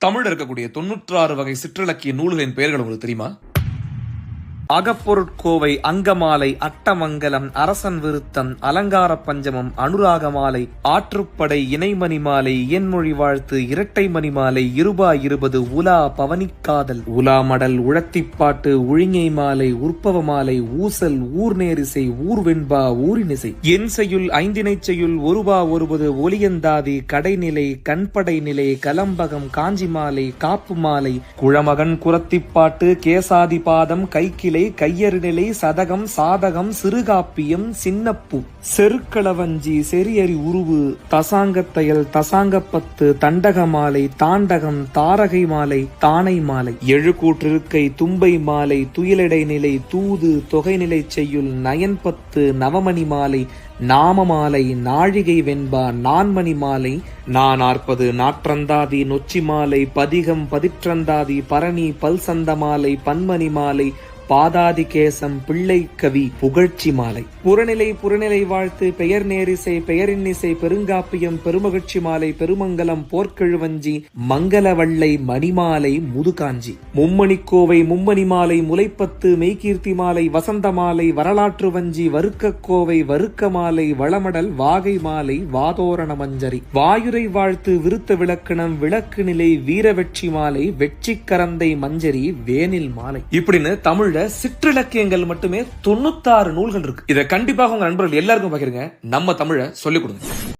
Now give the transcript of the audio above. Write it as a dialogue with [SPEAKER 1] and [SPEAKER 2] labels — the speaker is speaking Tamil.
[SPEAKER 1] தமிழ் இருக்கக்கூடிய 96 வகை சிற்றிலக்கிய நூல்களின் பெயர்கள் உங்களுக்கு தெரியுமா? அகப்பொருட்கோவை, அங்கமாலை, அட்டமங்கலம், அரசன் விருத்தம், அலங்கார பஞ்சமம், அனுராக மாலை, ஆற்றுப்படை, இணைமணி மாலை, இயன்மொழி வாழ்த்து, இரட்டை மணி மாலை, இருபா 20, உலா, பவனிக்காதல், உலா மடல், உழத்திப்பாட்டு, உழிஞை மாலை, உற்பவ மாலை, ஊசல், ஊர்நேரிசை, ஊர்வெண்பா, ஊரினிசை, என் செய்யுள், ஐந்தினை செய்யுள், ஒருபா 60, ஒலியந்தாதி, கடைநிலை, கண்படை நிலை, கலம்பகம், காஞ்சி மாலை, காப்பு மாலை, குழமகன், குரத்திப்பாட்டு, கேசாதி பாதம், கைக்கிளை, கையறுநிலை, சதகம், சாதகம், சிறுகாப்பியம், சின்னப்பூ, செருக்களவஞ்சி, செரியரி உருவு, தசாங்கத்தையல், தசாங்கப்பத்து, தண்டக மாலை, தாண்டகம், தாரகை மாலை, தானை மாலை, எழுக்கூற்றிருக்கை, தும்பை மாலை, துயிலடை நிலை, தூது, தொகைநிலை செய்யுள், நயன்பத்து, நவமணி மாலை, நாம மாலை, நாழிகை வெண்பா, நான்மணி மாலை, நானாற்பது, நாற்றந்தாதி, நொச்சி மாலை, பதிகம், பதிற்றந்தாதி, பரணி, பல்சந்த மாலை, பன்மணி மாலை, பாதாதி கேசம், பிள்ளை கவி, புகழ்ச்சி மாலை, புறநிலை வாழ்த்து, பெயர் நேரிசை, பெயரின்னிசை, பெருங்காப்பியம், பெருமகிழ்ச்சி மாலை, பெருமங்கலம், போர்க்கெழுவஞ்சி, மங்களவள்ளை, மணிமாலை, முதுகாஞ்சி, மும்மணிக்கோவை, மும்மணி மாலை, முலைப்பத்து, மெய்கீர்த்தி மாலை, வசந்த மாலை, வரலாற்று வஞ்சி, வறுக்கக்கோவை, வறுக்க மாலை, வளமடல், வாகை மாலை, வாதோரண மஞ்சரி, வாயுரை வாழ்த்து, விருத்த விளக்கணம், விளக்கு நிலை, வீரவெட்சி மாலை, வெட்சிக்கரந்தை மஞ்சரி, வேனில் மாலை, இப்படின்னு தமிழ்ல சிற்றிலக்கியங்கள் மட்டுமே 96 நூல்கள் இருக்கு. இதை கண்டிப்பாக உங்க நண்பர்கள் எல்லாருக்கும் பகிருங்க. நம்ம தமிழை சொல்லிக் கொடுங்க.